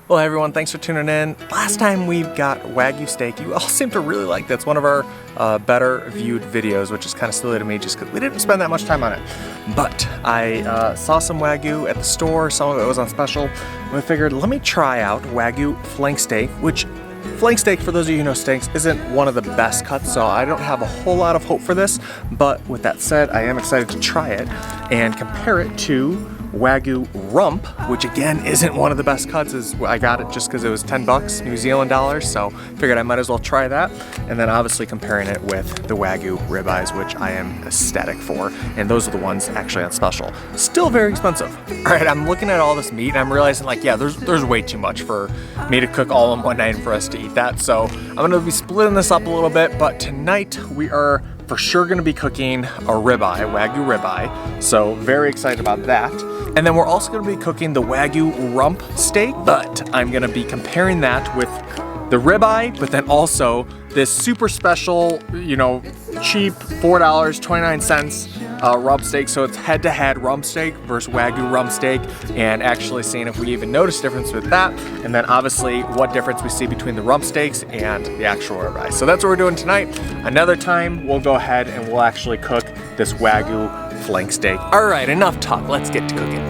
Well, hey everyone, thanks for tuning in. Last time we got Wagyu steak. You all seem to really like that. It's one of our better viewed videos, which is kind of silly to me just because we didn't spend that much time on it. But I saw some Wagyu at the store, some of it was on special, and I figured let me try out Wagyu flank steak, which flank steak, for those of you who know steaks, isn't one of the best cuts, so I don't have a whole lot of hope for this. But with that said, I am excited to try it and compare it to Wagyu RUMP, which again isn't one of the best cuts. I got it just because it was 10 bucks, New Zealand dollars, so figured I might as well try that. And then obviously comparing it with the Wagyu ribeyes, which I am ecstatic for, and those are the ones actually on special. Still very expensive. All right, I'm looking at all this meat and I'm realizing like, yeah, there's way too much for me to cook all in one night and for us to eat that. So I'm gonna be splitting this up a little bit, but tonight we are for sure gonna be cooking a ribeye, Wagyu ribeye. So very excited about that. And then we're also gonna be cooking the Wagyu rump steak, but I'm gonna be comparing that with the ribeye, but then also this super special, you know, cheap $4.29 rump steak. So it's head-to-head rump steak versus Wagyu rump steak, and actually seeing if we even notice difference with that. And then obviously what difference we see between the rump steaks and the actual ribeye. So that's what we're doing tonight. Another time we'll go ahead and we'll actually cook this Wagyu flank steak. All right, enough talk, let's get to cooking.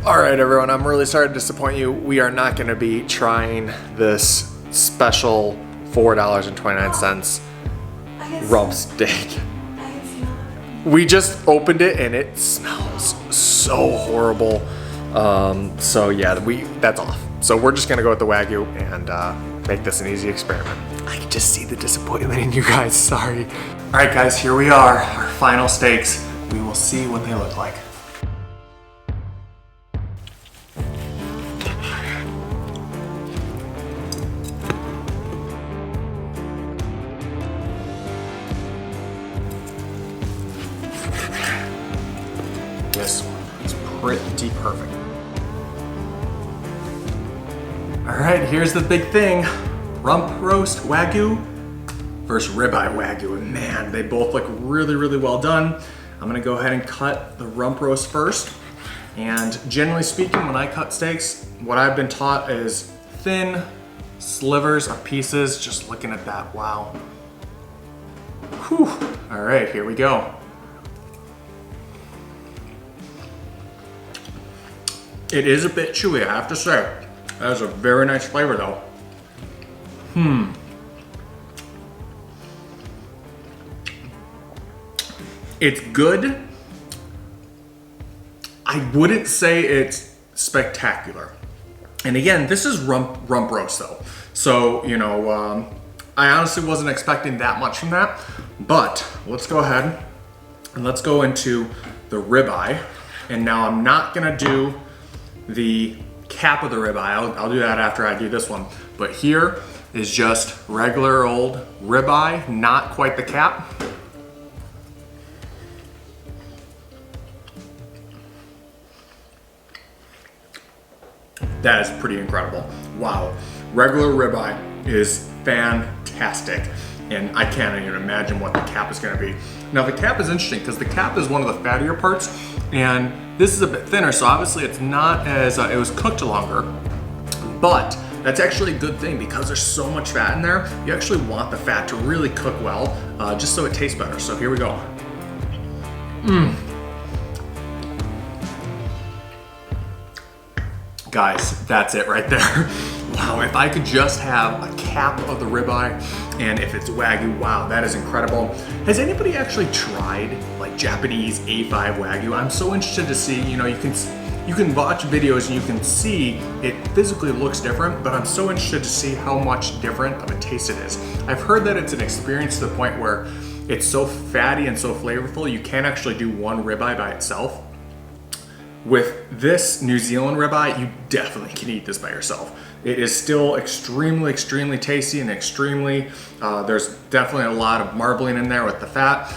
Alright everyone, I'm really sorry to disappoint you. We are not going to be trying this special $4.29 rump steak. We just opened it and it smells so horrible. So yeah, that's off. So we're just going to go with the Wagyu and make this an easy experiment. I can just see the disappointment in you guys, sorry. Alright guys, here we are, our final steaks. We will see what they look like. This one is pretty perfect. All right, here's the big thing. Rump roast Wagyu versus ribeye Wagyu. And man, they both look really, really well done. I'm gonna go ahead and cut the rump roast first. And generally speaking, when I cut steaks, what I've been taught is thin slivers of pieces. Just looking at that, wow. Whew. All right, here we go. It is a bit chewy, I have to say. That is a very nice flavor though. It's good. I wouldn't say it's spectacular. And again, this is rump roast though. So, you know, I honestly wasn't expecting that much from that. But let's go ahead and let's go into the ribeye. And now I'm not gonna do the cap of the ribeye. I'll do that after I do this one. But here is just regular old ribeye, not quite the cap. That is pretty incredible. Wow, regular ribeye is fantastic. And I can't even imagine what the cap is gonna be. Now the cap is interesting because the cap is one of the fattier parts, And this is a bit thinner, so obviously it's not as, it was cooked longer, but that's actually a good thing because there's so much fat in there. You actually want the fat to really cook well, just so it tastes better. So here we go. Guys, that's it right there. Wow, if I could just have a cap of the ribeye, and if it's Wagyu, wow, that is incredible. Has anybody actually tried like Japanese A5 Wagyu? I'm so interested to see, you know, you can watch videos and you can see it physically looks different, but I'm so interested to see how much different of a taste it is. I've heard that it's an experience to the point where it's so fatty and so flavorful, you can't actually do one ribeye by itself. With this New Zealand ribeye, you definitely can eat this by yourself. It is still extremely, extremely tasty and extremely, there's definitely a lot of marbling in there with the fat.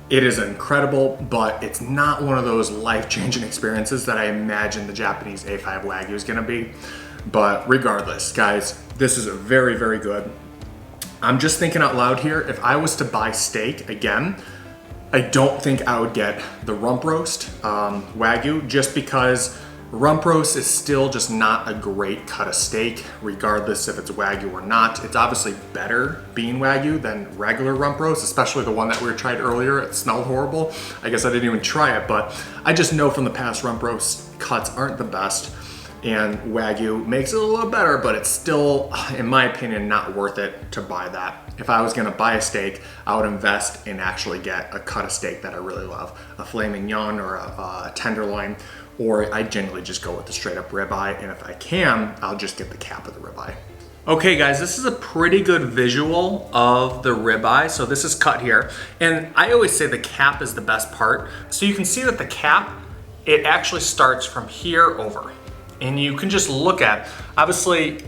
It is incredible, but it's not one of those life-changing experiences that I imagine the Japanese A5 Wagyu is gonna be. But regardless, guys, this is very, very good. I'm just thinking out loud here, if I was to buy steak again, I don't think I would get the rump roast Wagyu, just because rump roast is still just not a great cut of steak, regardless if it's Wagyu or not. It's obviously better being Wagyu than regular rump roast, especially the one that we tried earlier. It smelled horrible. I guess I didn't even try it, but I just know from the past rump roast cuts aren't the best. And Wagyu makes it a little better, but it's still, in my opinion, not worth it to buy that. If I was gonna buy a steak, I would invest and actually get a cut of steak that I really love, a filet mignon or a tenderloin, or I generally just go with the straight up ribeye, and if I can, I'll just get the cap of the ribeye. Okay guys, this is a pretty good visual of the ribeye. So this is cut here, and I always say the cap is the best part. So you can see that the cap, it actually starts from here over. And you can just look at, obviously,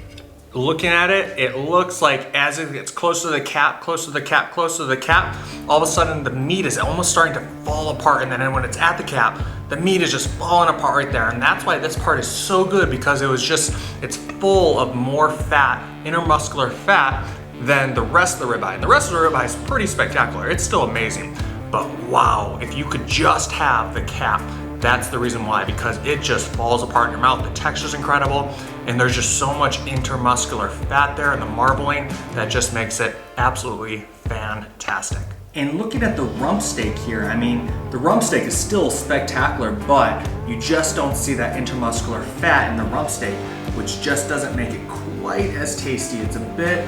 looking at it, it looks like as it gets closer to the cap, closer to the cap, closer to the cap, all of a sudden the meat is almost starting to fall apart, and then when it's at the cap, the meat is just falling apart right there. And that's why this part is so good, because it's full of more fat, intermuscular fat, than the rest of the ribeye. And the rest of the ribeye is pretty spectacular. It's still amazing. But wow, if you could just have the cap, that's the reason why, because it just falls apart in your mouth. The texture's incredible, and there's just so much intermuscular fat there and the marbling that just makes it absolutely fantastic. And looking at the rump steak here, I mean, the rump steak is still spectacular, but you just don't see that intermuscular fat in the rump steak, which just doesn't make it quite as tasty. It's a bit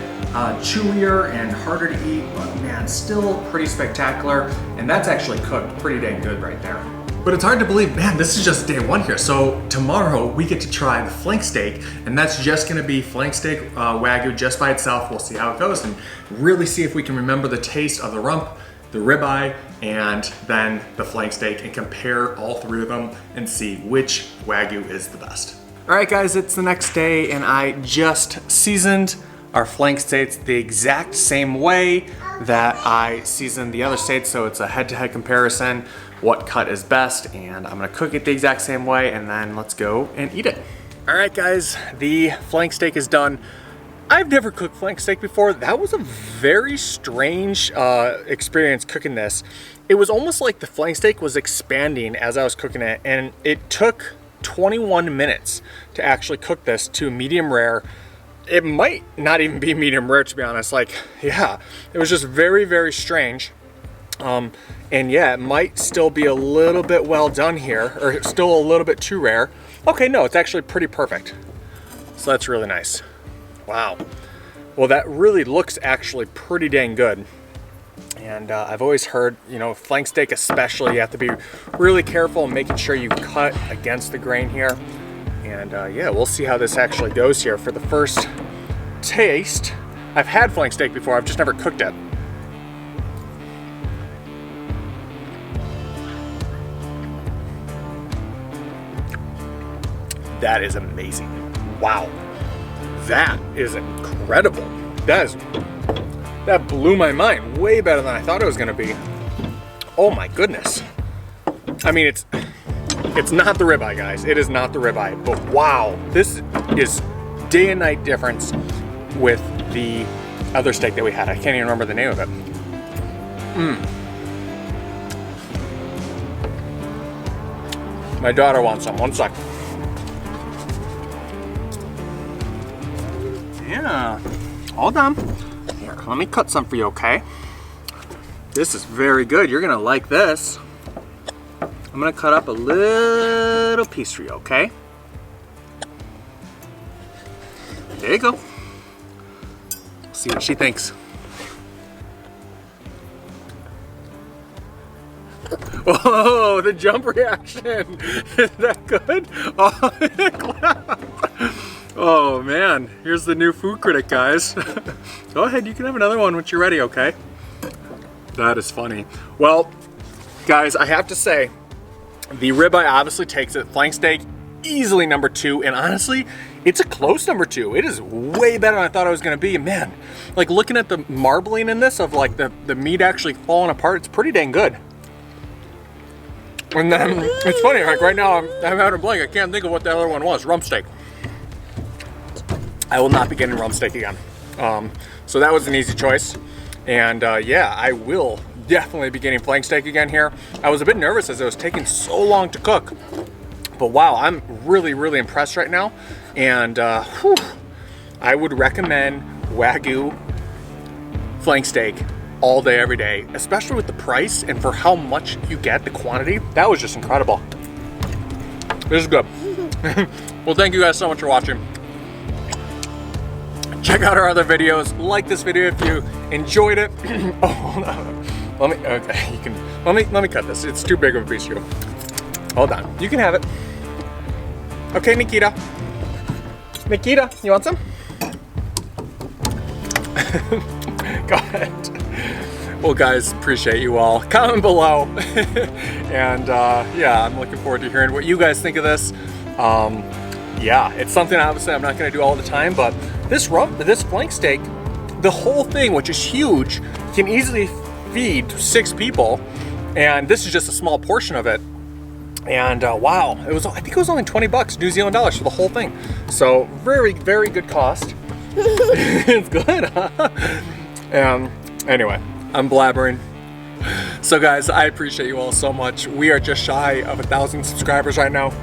chewier and harder to eat, but man, still pretty spectacular. And that's actually cooked pretty dang good right there. But it's hard to believe, man, this is just day one here. So tomorrow we get to try the flank steak, and that's just gonna be flank steak Wagyu just by itself. We'll see how it goes and really see if we can remember the taste of the rump, the ribeye, and then the flank steak, and compare all three of them and see which Wagyu is the best. All right guys, it's the next day, and I just seasoned our flank steaks the exact same way that I seasoned the other steaks, so it's a head-to-head comparison, what cut is best, and I'm gonna cook it the exact same way, and then let's go and eat it. All right guys, the flank steak is done. I've never cooked flank steak before. That was a very strange experience cooking this. It was almost like the flank steak was expanding as I was cooking it, and it took 21 minutes to actually cook this to medium rare. It might not even be medium rare, to be honest. Like, yeah, it was just very, very strange. And yeah, it might still be a little bit well done here, or still a little bit too rare. Okay, no, it's actually pretty perfect. So that's really nice. Wow. Well, that really looks actually pretty dang good. And I've always heard, you know, flank steak especially, you have to be really careful in making sure you cut against the grain here. And yeah, we'll see how this actually goes here for the first taste. I've had flank steak before, I've just never cooked it. That is amazing. Wow. That is incredible. That blew my mind. Way better than I thought it was gonna be. Oh my goodness. I mean, it's not the ribeye, guys. It is not the ribeye, but wow. This is day and night difference with the other steak that we had. I can't even remember the name of it. My daughter wants some. One sec. Yeah, all done. Here, let me cut some for you, okay? This is very good. You're gonna like this. I'm gonna cut up a little piece for you, okay? There you go. See what she thinks. Oh, the jump reaction. Is that good? Oh, oh man, here's the new food critic, guys. Go ahead, you can have another one once you're ready, okay? That is funny. Well, guys, I have to say, the ribeye obviously takes it. Flank steak, easily number 2, and honestly, it's a close number 2. It is way better than I thought it was gonna be. Man, like looking at the marbling in this of like the meat actually falling apart, it's pretty dang good. And then, it's funny, like right now, I'm having a blank. I can't think of what the other one was. Rump steak. I will not be getting rump steak again. So that was an easy choice. And yeah, I will definitely be getting flank steak again here. I was a bit nervous as it was taking so long to cook. But wow, I'm really, really impressed right now. And whew, I would recommend Wagyu flank steak all day, every day, especially with the price and for how much you get, the quantity. That was just incredible. This is good. Well, thank you guys so much for watching. Check out our other videos. Like this video if you enjoyed it. Oh, hold on. Let me, okay, you can, let me cut this. It's too big of a piece for you. Hold on, you can have it. Okay, Nikita. Nikita, you want some? Go ahead. Well, guys, appreciate you all. Comment below. And yeah, I'm looking forward to hearing what you guys think of this. Yeah, it's something obviously I'm not gonna do all the time, but this flank steak, the whole thing, which is huge, can easily feed 6 people. And this is just a small portion of it. And wow, I think it was only 20 bucks, New Zealand dollars for the whole thing. So very, very good cost. It's good, huh? Anyway, I'm blabbering. So guys, I appreciate you all so much. We are just shy of 1,000 subscribers right now.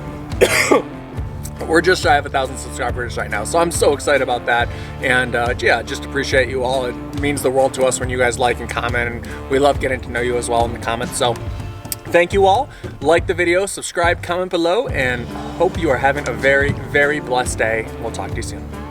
We're just shy of 1,000 subscribers right now. So I'm so excited about that. And yeah, just appreciate you all. It means the world to us when you guys like and comment. And we love getting to know you as well in the comments. So thank you all. Like the video, subscribe, comment below, and hope you are having a very, very blessed day. We'll talk to you soon.